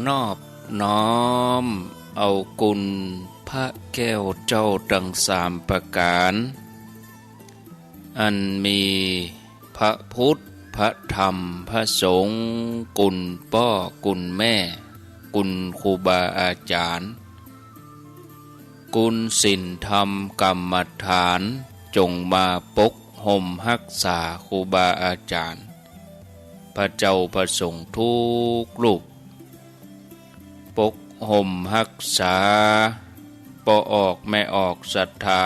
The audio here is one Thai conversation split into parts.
นอบน้อมเอากุลพระแก้วเจ้าดังสามประการอันมีพระพุทธพระธรรมพระสงฆ์กุลพ่อกุลแม่กุลครูบาอาจารย์กุลศีลธรรมกรรมฐานจงมาปกห่มรักษาครูบาอาจารย์พระเจ้าพระสงฆ์ทุกรูปปกห่มรักษาปอออกไม่ออกศรัทธา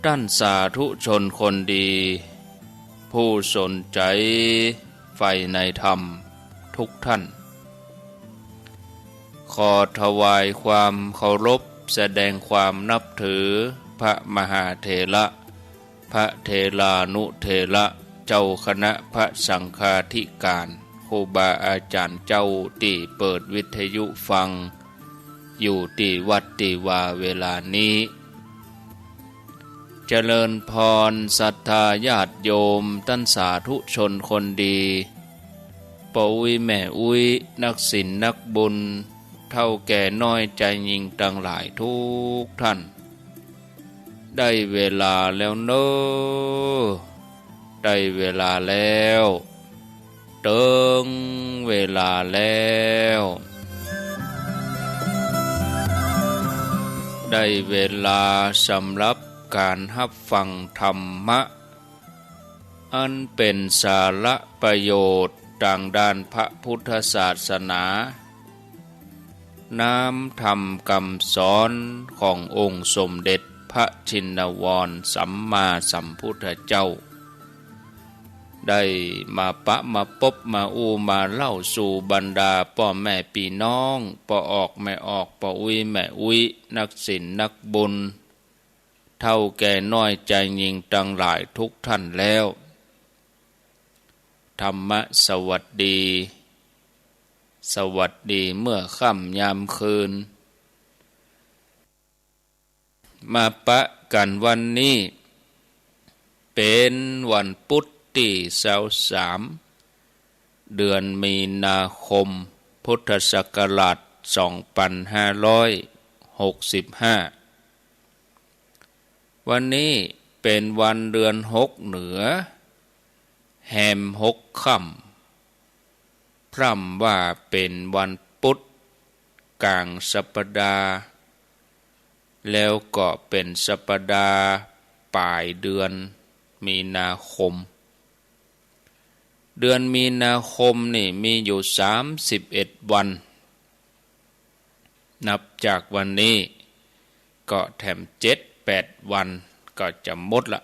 ท่านสาธุชนคนดีผู้สนใจใฝ่ในธรรมทุกท่านขอถวายความเคารพแสดงความนับถือพระมหาเถระพระเถรานุเถระเจ้าคณะพระสังฆาธิการครูบาอาจารย์เจ้าที่เปิดวิทยุฟังอยู่ที่วัดที่วาเวลานี้เจริญพรศรัทธาญาติโยมท่านสาธุชนคนดีปออุ้ยแม่อุ้ยนักศีลนักบุญเท่าแก่น้อยใจยิ่งตั้งหลายทุกท่านได้เวลาแล้วเนอะได้เวลาแล้วเติงเวลาแล้วได้เวลาสำหรับการรับฟังธรรมะอันเป็นสาระประโยชน์ทางด้านพระพุทธศาสนาน้ำธรรมคำสอนขององค์สมเด็จพระชินวรสัมมาสัมพุทธเจ้าได้มาปะมาพบมามาเล่าสู่บรรดาพ่อแม่พี่น้องปอออกไม่ออกปออุ้ยแม่อุ้ยนักศีลนักบุญเท่าแก่น้อยใจยิ่งตั้งหลายทุกท่านแล้วธรรมะสวัสดีสวัสดีเมื่อค่ำยามคืนมาปะกันวันนี้เป็นวันพุธที่23เดือนมีนาคมพุทธศักราช2565วันนี้เป็นวันเดือน6เหนือแฮม6ค่ำพร่ำว่าเป็นวันพุธกลางสัปดาห์แล้วก็เป็นสัปดาห์ปลายเดือนมีนาคมเดือนมีนาคมนี่มีอยู่31วันนับจากวันนี้ก็แถม7-8วันก็จะหมดละ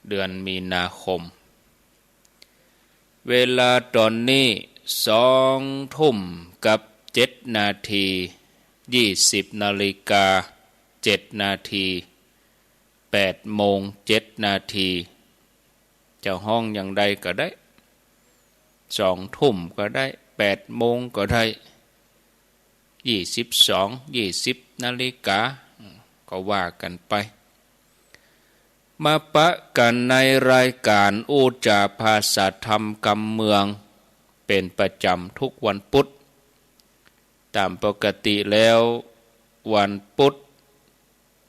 เดือนมีนาคมเวลาตอนนี้2 ทุ่มกับ7 นาที20 นาฬิกา7 นาที8 โมง 7 นาทีจะห้องอย่างใดก็ได้2 ทุ่มก็ได้8 โมงก็ได้20 นาฬิกาก็ว่ากันไปมาปะกันในรายการอู้จาภาษาธรรมกำเมืองเป็นประจำทุกวันพุธตามปกติแล้ววันพุธ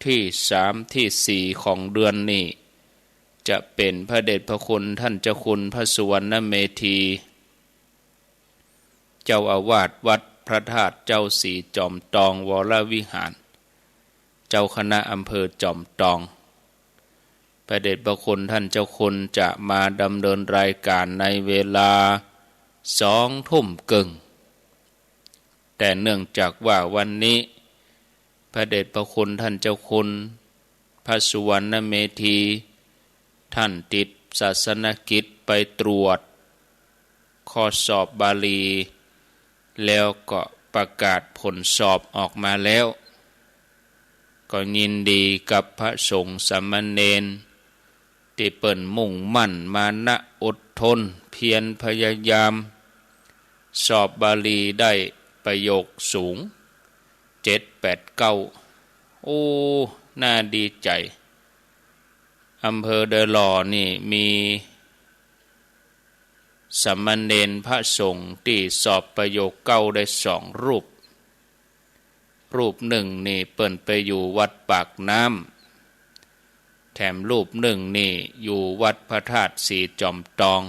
ที่3ที่4ของเดือนนี้จะเป็นพระเดชพระคุณท่านเจ้าคุณพระสุวรรณเมธีเจ้าอาวาสวัดพระธาตุเจ้าศรีจอมทองวรวิหารเจ้าคณะอำเภอจอมทองพระเดชพระคุณท่านเจ้าคุณจะมาดำเนินรายการในเวลา2 ทุ่มครึ่งแต่เนื่องจากว่าวันนี้พระเดชพระคุณท่านเจ้าคุณพระสุวรรณเมธีท่านติดศาสนกิจไปตรวจข้อสอบบาลีแล้วก็ประกาศผลสอบออกมาแล้วก็ยินดีกับพระสงฆ์สามเณรที่เปิ่นมุ่งมั่นมานะอดทนเพียรพยายามสอบบาลีได้ประโยคสูง7 8 9โอ้น่าดีใจอำเภอเดอหล่อนี่มี สามเณรพระสงฆ์ที่สอบประโยคเก้าได้2 รูปหนึ่งนี่เปิ่นไปอยู่วัดปากน้ำแถมรูปหนึ่งนี่อยู่วัดพระธาตุสีจอมตอง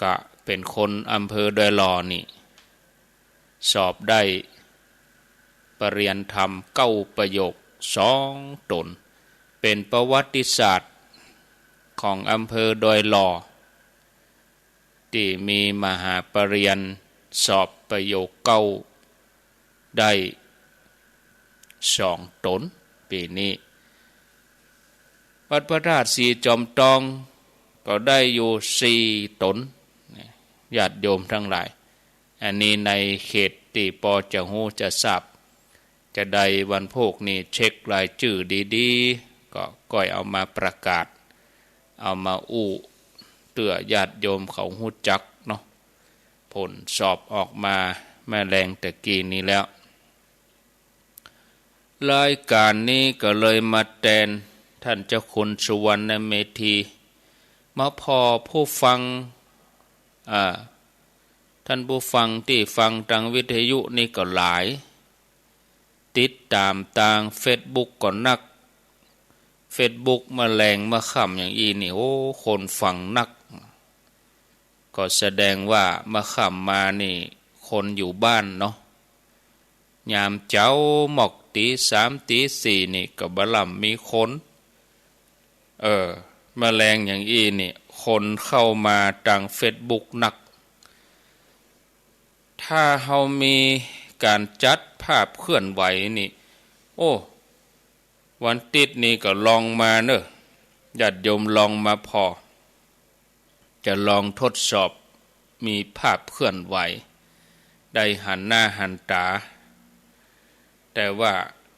ก็เป็นคนอำเภอดอยหล่อนี่สอบได้ปรริญญาธรรม9 ประโยค2 ตนเป็นประวัติศาสตร์ของอำเภอดอยหล่อที่มีมหาปรริญญาสอบประโยค9ได้2 ตนปีนี้วัดพระธาตุสีจอมตองก็ได้อยู่4 ตนญาติโยมทั้งหลายอันนี้ในเขตที่ปอจะหูจะทราบจะได้วันพวกนี้เช็ครายชื่อดีๆก็ก้อยเอามาประกาศเอามาเตือญาติโยมเขาหูจักเนาะผลสอบออกมาแม่แรงตะกี้นี้แล้วรายการนี้ก็เลยมาแทนท่านเจ้าคุณสุวรรณเมธีมาพอผู้ฟังท่านผู้ฟังที่ฟังทางวิทยุนี่ก็หลายติดตามทาง Facebook ก็นัก Facebook มาแรงมาค่ำอย่างอีนี่โอ้คนฟังนักก็แสดงว่ามาค่ำมานี่คนอยู่บ้านเนาะยามเจ้าหมอกตี3ตี4นี่ก็บล่ำมีคนมาแรงอย่างอีนี่คนเข้ามาทาง Facebook นักถ้าเฮามีการจัดภาพเคลื่อนไหวนี่โอ้วันติดนี่ก็ลองมาเนอะญาติโยมลองมาพอจะลองทดสอบมีภาพเคลื่อนไหวได้หันหน้าหันตาแต่ว่า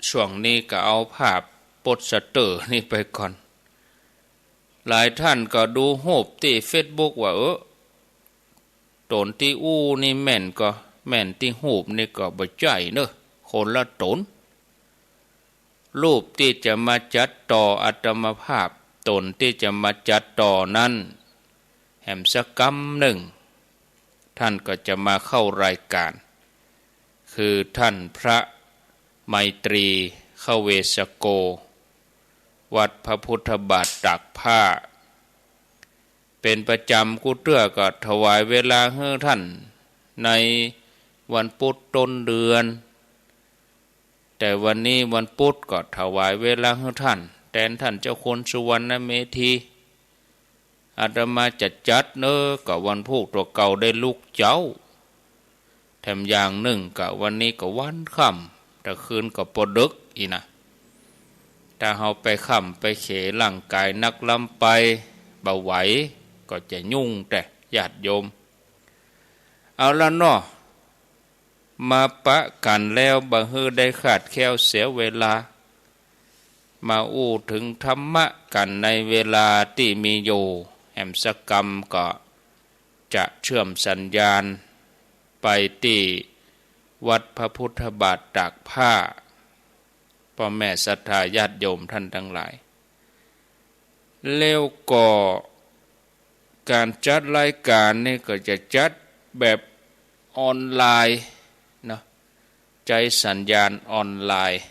ช่วงนี้ก็เอาภาพโปสเตอร์นี่ไปก่อนหลายท่านก็ดูรูปที่ Facebook ว่าตนที่นี่แม่นก็แม่นที่รูปนี่ก็บ่ใจเนอะคนละตนรูปที่จะมาจัดต่ออัตมภาพตนที่จะมาจัดต่อนั้นแห่มสักกำหนึ่งท่านก็จะมาเข้ารายการคือท่านพระไมตรีเข้าเวสโกวัดพระพุทธบาทตากผ้าเป็นประจำกุเตื้อก็ถวายเวลาให้ท่านในวันพุธต้นเดือนแต่วันนี้วันพุธก็ถวายเวลาให้ท่านแทนท่านเจ้าคุณสุวรรณเมธีอาตมาจัดเนอะก็วันพุธตัวเก่าได้ลูกเจ้าแถมอย่างหนึ่งก็วันนี้ก็วันค่ำแต่คืนก็ปดึกอีนะถ้าเฮาไปค่ำไปเขร่างกายนักลำไปเบาไหวก็จะยุ่งแต่ญาติโยมเอาละเนาะมาปะกันแล้วบ่ฮือได้ขาดแคลวเสียเวลามาถึงธรรมะกันในเวลาที่มีอยู่แห่มสกรรมก็จะเชื่อมสัญญาณไปที่วัดพระพุทธบาทตากผ้าพ่อแม่ศรัทธาญาติโยมท่านทั้งหลายแล้วก็การจัดรายการนี่ก็จะจัดแบบออนไลน์นะใจสัญญาณออนไลน์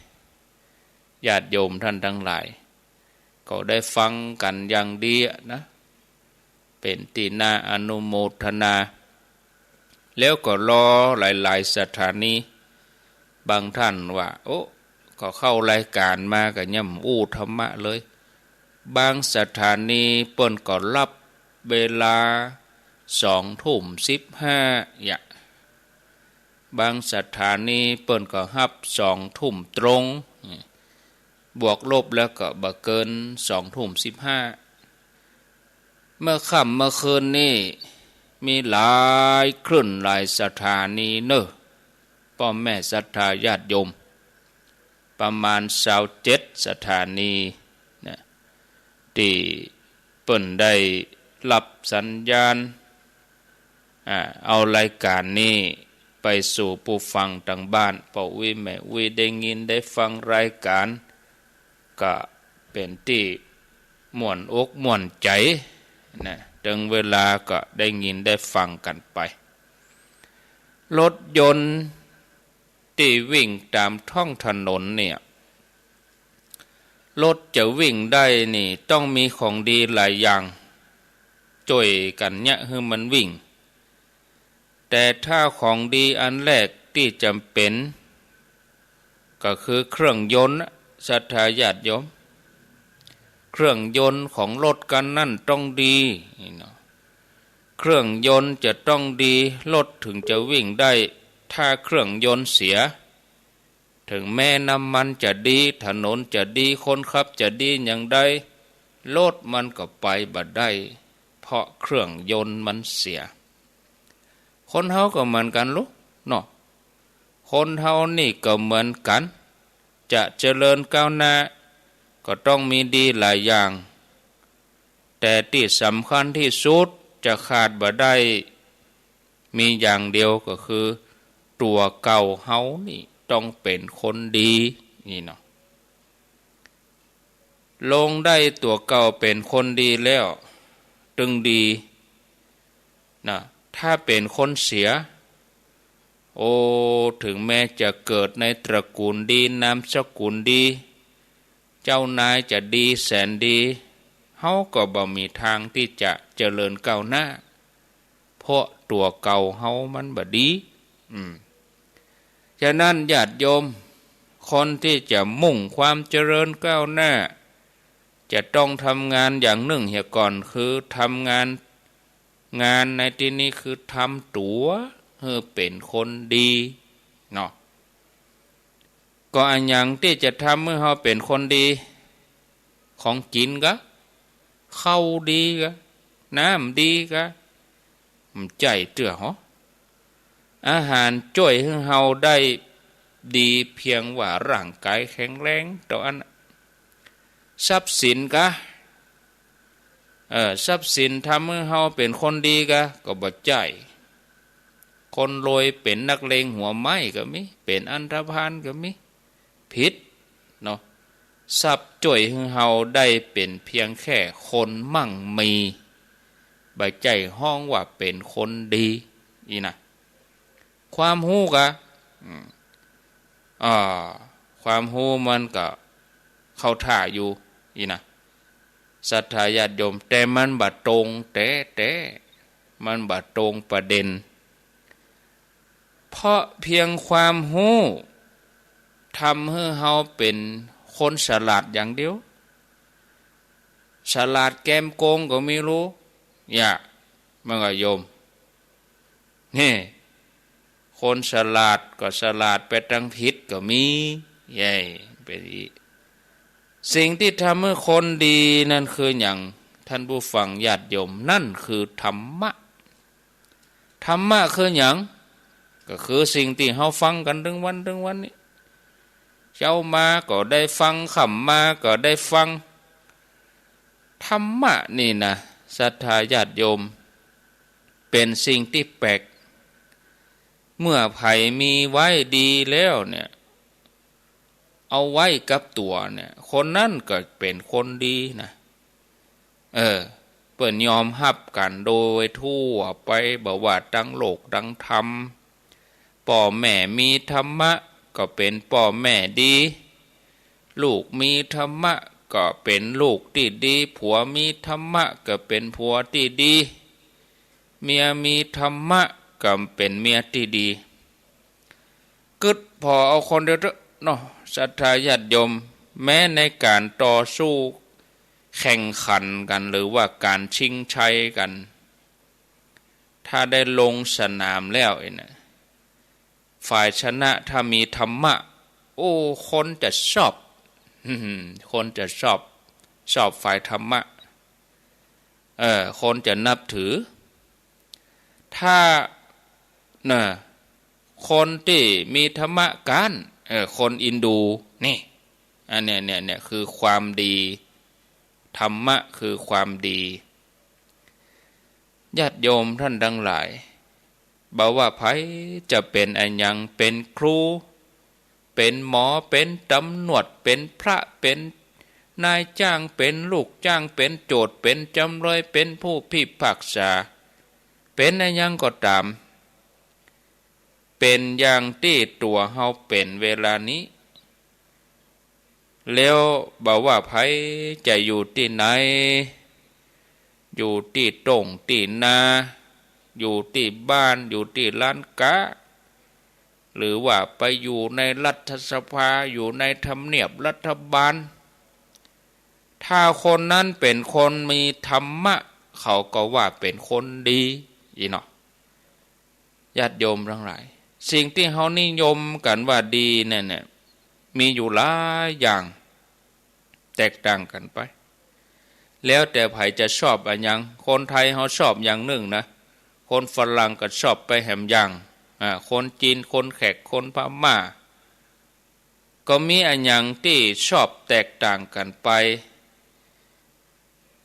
ญาติโยมท่านทั้งหลายก็ได้ฟังกันอย่างดีนะเป็นที่น่าอนุโมทนาแล้วก็รอหลายๆสถานีบางท่านว่าก็เข้ารายการมาก็ย่ำธรรมะเลยบางสถานีเปิ้นก็รับเวลา20:15อย่าบางสถานีเปิ้นก็รับ20:00ตรงบวกลบแล้วก็บ่เกิน20:15เมื่อค่ำเมื่อคืนนี่มีหลายคลื่นหลายสถานีเนอะพ่อแม่ศรัทธาญาติโยมประมาณ27สถานีนะที่เปิ้นได้รับสัญญาณเอารายการนี้ไปสู่ผู้ฟังทางบ้านพ่อวิแม่วิได้ยินได้ฟังรายการก็เป็นที่ม่วนอกม่วนใจ นะถึงเวลาก็ได้ยินได้ฟังกันไปรถยนต์ที่วิ่งตามท้องถนนเนี่ยรถจะวิ่งได้นี่ต้องมีของดีหลายอย่างช่วยกันเนี่ยให้มันวิ่งแต่ถ้าของดีอันแรกที่จำเป็นก็คือเครื่องยนต์ศรัทธาญาติโยมเครื่องยนต์ของรถกันนั่นต้องดีเครื่องยนต์จะต้องดีรถถึงจะวิ่งได้ถ้าเครื่องยนต์เสียถึงแม้น้ำมันจะดีถนนจะดีคนขับจะดีอย่างใดรถมันก็ไปบ่ได้เพราะเครื่องยนต์มันเสียคนเฮาก็เหมือนกันลูกเนาะคนเฮานี่ก็เหมือนกันจะเจริญก้าวหน้าก็ต้องมีดีหลายอย่างแต่ที่สำคัญที่สุดจะขาดบ่ได้มีอย่างเดียวก็คือตัวเก่าเฮานี่ต้องเป็นคนดีนี่เนาะลงได้ตัวเก่าเป็นคนดีแล้วตึงดีนะถ้าเป็นคนเสียโอ้ถึงแม้จะเกิดในตระกูลดีนามสกุลดีเจ้านายจะดีแสนดีเฮาก็บ่มีทางที่จะเจริญก้าวหน้าเพราะตัวเก่าเฮามันบ่ดีฉะนั้นญาติโยมคนที่จะมุ่งความเจริญก้าวหน้าจะต้องทำงานอย่างหนึ่งเหี่ยก่อนคือทำงานในที่นี้คือทำตัวให้เป็นคนดีเนาะก็อันอย่างที่จะทำเมื่อเราเป็นคนดีของกินก็ข้าวดีก็น้ำดีก็มันใจเตื้อหรออาหารช่วยให้เราได้ดีเพียงว่าร่างกายแข็งแรงต่ออันทรัพย์สินก็ทรัพย์สินทำให้เราเป็นคนดีก็บ่ใจคนรวยเป็นนักเลงหัวไม้ก็มีเป็นอันธพาลก็มีผิดเนาะทรัพย์ช่วยให้เราได้เป็นเพียงแค่คนมั่งมีบ่ใจห้องว่าเป็นคนดีอีนะความฮู้ก็ความฮู้มันก็เข้าท่าอยู่อีนะศรัทธาญาติโยมแต่มันบ่ตรงแต่มันบ่ตรงประเด็นเพราะเพียงความฮู้ทำให้เราเป็นคนฉลาดอย่างเดียวฉลาดแกมโกงก็ไม่รู้มันก็โยมนี่คนฉลาดก็ฉลาดไปทางผิดก็มีเป็นสิ่งที่ทำให้คนดีนั่นคืออย่างท่านผู้ฟังญาติโยมนั่นคือธรรมะคืออย่างก็คือสิ่งที่เฮาฟังกันถึงวันนี้เจ้ามาก็ได้ฟังขำมาก็ได้ฟังธรรมะนี่นะศรัทธาญาติโยมเป็นสิ่งที่แปลกเมื่อไผมีไว้ดีแล้วเนี่ยเอาไว้กับตัวเนี่ยคนนั้นก็เป็นคนดีนะเปิ้นยอมรับกันโดยทั่วไปบ่ว่าทั้งโลกทั้งธรรมพ่อแม่มีธรรมะก็เป็นพ่อแม่ดีลูกมีธรรมะก็เป็นลูกที่ดีผัวมีธรรมะก็เป็นผัวที่ดีเมียมีธรรมะก็เป็นเมียที่ดีกึดพอเอาคนเดียวเนาะศรัทธาญาติโยมแม้ในการต่อสู้แข่งขันกันหรือว่าการชิงชัยกันถ้าได้ลงสนามแล้วเนี่ยฝ่ายชนะถ้ามีธรรมะคนจะชอบคนจะชอบฝ่ายธรรมะคนจะนับถือถ้าคนที่มีธรรมะกันคนอินดูนี่อันเนี่ยคือความดีธรรมะคือความดีญาติโยมท่านทั้งหลายบอกว่าไผจะเป็นอันยังเป็นครูเป็นหมอเป็นตำรวจเป็นพระเป็น นายจ้างเป็นลูกจ้างเป็นโจทย์เป็นจำเลยเป็นผู้พิพากษาเป็นอะไรยังก็ตามเป็นอย่างที่ตัวเฮาเป็นเวลานี้แล้วบอกว่าไผจะอยู่ที่ไหนอยู่ที่ตรงที่นาอยู่ที่บ้านอยู่ที่ร้านค้าหรือว่าไปอยู่ในรัฐสภาอยู่ในทำเนียบรัฐบาลถ้าคนนั้นเป็นคนมีธรรมะเขาก็ว่าเป็นคนดีอีเนาะญาติโยมทั้งหลายสิ่งที่เขานิยมกันว่าดีเนี่ยมีอยู่หลายอย่างแตกต่างกันไปแล้วแต่ไผจะชอบอะไรอย่างคนไทยเขาชอบอย่างหนึ่งนะคนฝรั่งก็ชอบไปแหมอย่างคนจีนคนแขกคนพม่าก็มีอันอย่างที่ชอบแตกต่างกันไป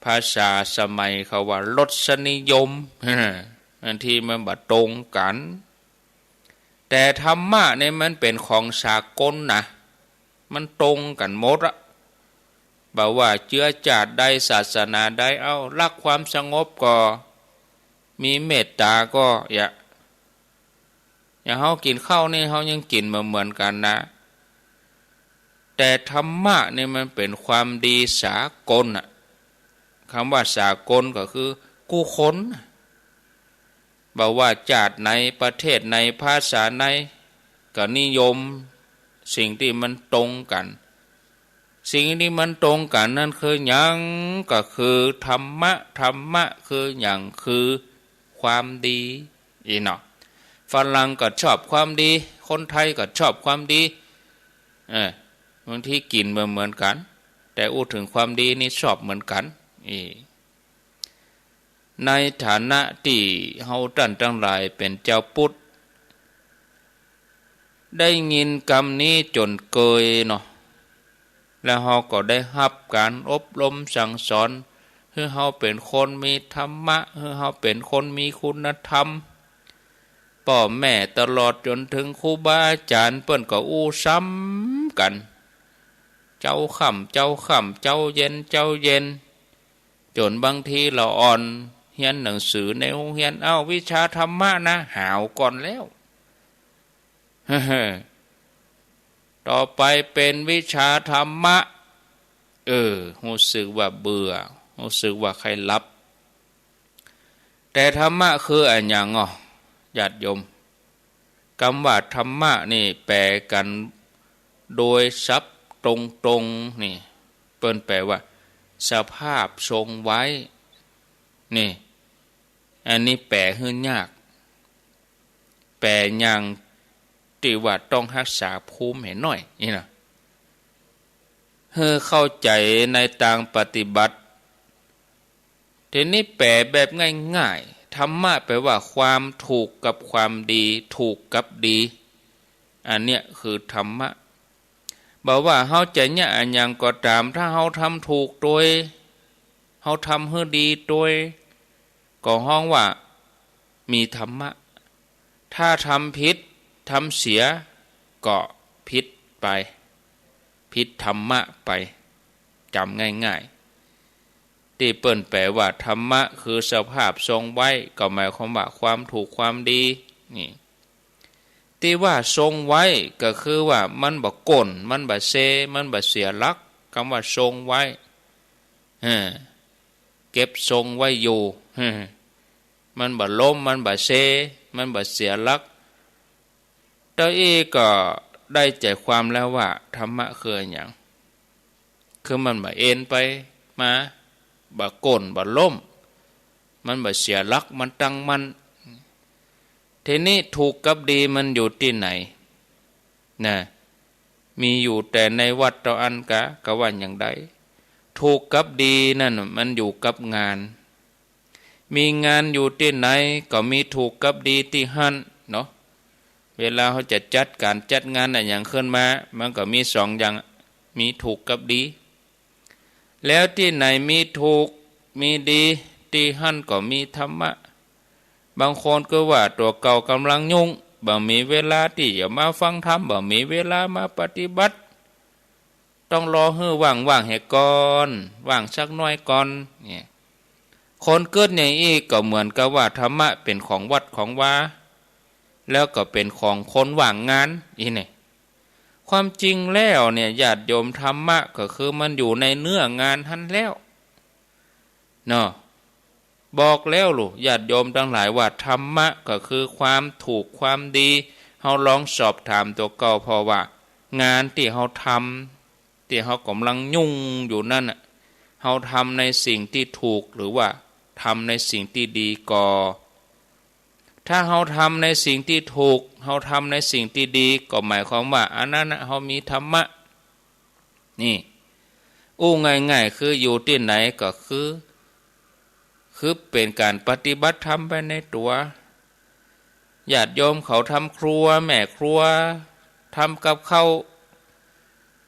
ภาษาสมัยเขาว่ารสนิยมอันที่มันบ่ตรงกันแต่ธรรมะเนี่ยมันเป็นของสากลนะมันตรงกันหมดอะบอกว่าเชื้อชาติใดศาสนาใดเอารักความสงบก็มีเมตตาก็อย่างเขากินข้าวนี่เขายังกินเหมือนกันนะแต่ธรรมะนี่มันเป็นความดีสากลน่ะคำว่าสากลก็คือกู้คนบอกว่าชาติในประเทศในภาษาในก็นิยมสิ่งที่มันตรงกันสิ่งที่มันตรงกันนั่นคือหยังก็คือธรรมะธรรมะคือหยังคือความดีอีเนาะฝรั่งก็ชอบความดีคนไทยก็ชอบความดีบางทีกินเหมือนกันแต่อู้ถึงความดีนี่ชอบเหมือนกันในฐานะที่เฮาท่านทั้งหลายเป็นเจ้าพุทธได้ยินคำนี้จนเกยเนาะแล้วเฮาก็ได้รับการอบรมสั่งสอนให้เฮาเป็นคนมีธรรมะให้เฮาเป็นคนมีคุณธรรมพ่อแม่ตลอดจนถึงครูบาอาจารย์เปิ้นก็อู้ซ้ำกันเจ้าค่ำเจ้าค่ำเจ้าเย็นเจ้าเย็นจนบางทีเราอ่อนเรียนหนังสือในโรงเรียนวิชาธรรมะนะหาวก่อนแล้ว ต่อไปเป็นวิชาธรรมะรู้สึกว่าเบื่อรู้สึกว่าใครรับแต่ธรรมะคืออะไรอย่างญาติโยมคำว่าธรรมะนี่แปลกันโดยศัพท์ตรงๆนี่เปิ้นแปลว่าสภาพทรงไว้นี่อันนี้แปลให้ยากแปลอย่างที่ว่าต้องรักษาภูมิให้หน่อยนี่นะให้เข้าใจในทางปฏิบัติทีนี้แปลแบบง่ายๆธรรมะแปลว่าความถูกกับความดีถูกกับดีอันเนี้ยคือธรรมะบอกว่าเฮาจะเนี่ยอันยังก็ตามถ้าเฮาทำถูกโดยเฮาทำให้ดีโดยก็ห้องว่ามีธรรมะถ้าทำผิดทำเสียก็ผิดไปผิดธรรมะไปจำง่ายๆที่เปิ้นแปลว่าธรรมะคือสภาพทรงไว้ก็หมายความว่าความถูกความดีนี่ที่ว่าทรงไว้ก็คือว่ามันบ่ก้นมันบ่เซมันบ่เสียหลักคำว่าทรงไว้เก็บทรงไว้อยู่มันบ่ล้มมันบ่เซมันบ่เสียหลักเจ้าอีก็ได้ใจความแล้วว่าธรรมะคืออย่างคือมันบ่เอ็นไปมาบ่ก้นบ่ล้มมันบ่เสียหลักมันตั้งมันทีนี้ถูกกับดีมันอยู่ที่ไหนนะมีอยู่แต่ในวัดตอันกะว่าอย่างใดถูกกับดีนั่นมันอยู่กับงานมีงานอยู่ที่ไหนก็มีถูกกับดีที่หั่นเนาะเวลาเขาจะจัดการจัดงานอะไรอย่างขึ้นมามันก็มีสองอย่างมีถูกกับดีแล้วที่ไหนมีถูกมีดีที่หั่นก็มีธรรมะบางคนก็ว่าตัวเก่ากำลังยุ่งบ่มีเวลาที่จะมาฟังธรรมบ่มีเวลามาปฏิบัติ ต้องรอให้ว่างให้ก่อนว่างสักน้อยก่อนเนี่ยคนเกิดอย่างนี้ก็เหมือนกับว่าธรรมะเป็นของวัดของวาแล้วก็เป็นของคนว่างงานอีนี่ความจริงแล้วเนี่ยญาติโยมธรรมะก็คือมันอยู่ในเนื้องานท่านแล้วเนาะบอกแล้วลูกญาติโยมทั้งหลายว่าธรรมะก็คือความถูกความดีเฮาลองสอบถามตัวเก่าพอว่างานที่เฮาทำที่เฮากำลังยุ่งอยู่นั่นน่ะเฮาทำในสิ่งที่ถูกหรือว่าทำในสิ่งที่ดีก่อถ้าเฮาทำในสิ่งที่ถูกเฮาทำในสิ่งที่ดีก็หมายความว่าอันนั้นเฮามีธรรมะนี่ง่ายๆคืออยู่ที่ไหนก็คือเป็นการปฏิบัติธรรมไปในตัวญาติโยมเขาทำครัวแม่ครัวทำกับข้าว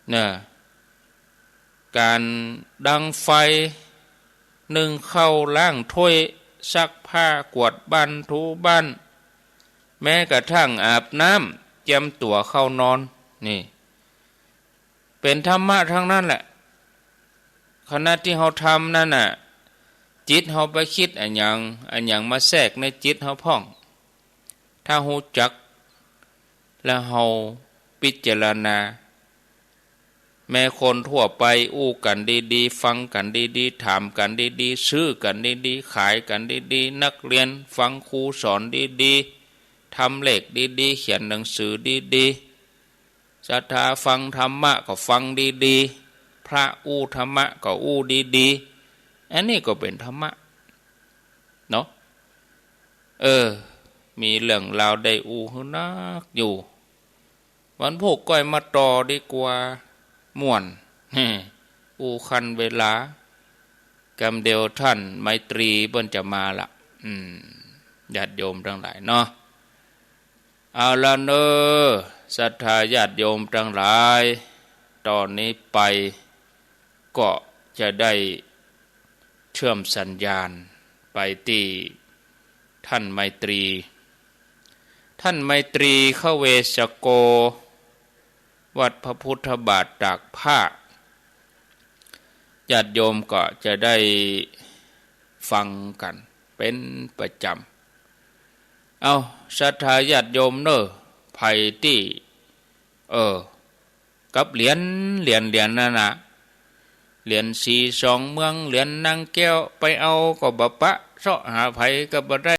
เนี่ยการดังไฟนึ่งข้าวล้างถ้วยซักผ้ากวาดบ้านถูบ้านแม้กระทั่งอาบน้ำเตรียมตัวเข้านอนนี่เป็นธรรมะทั้งนั้นแหละขณะที่เราทำนั่นน่ะจิตเราไปคิดอันอย่างมาแทรกในจิตเราพ่องถ้าหูจักแล้วเราพิจารณาแม้คนทั่วไปอู้กันดีๆฟังกันดีๆถามกันดีๆซื้อกันดีๆขายกันดีๆนักเรียนฟังครูสอนดีๆทำเลขดีๆเขียนหนังสือดีๆศรัทธาฟังธรรมะก็ฟังดีๆพระอู้ธรรมะก็อู้ดีๆอันนี้ก็เป็นธรรมะเนาะมีเรื่องราวได้อู้หนักอยู่วันพวกก้อยมาต่อดีกว่าม่วนอู้คันเวลากำเดียวท่านไมตรีเปิ้นจะมาละญาติโยมทั้งหลายเนาะเอาละเนอศรัทธาญาติโยมทั้งหลายตอนนี้ไปก็จะได้เชื่อมสัญญาณไปที่ท่านไมตรีเข้าเวสโกวัดพระพุทธบาทตากผ้าญาติโยมก็จะได้ฟังกันเป็นประจำเอาศรัทธาญาติโยมเนอไผที่กับเหรียญนั่นน่ะเหรียญสีสองเมืองเหรียญนางแก้วไปเอาก็บ่ปะเสาะหาไผก็บ่ได้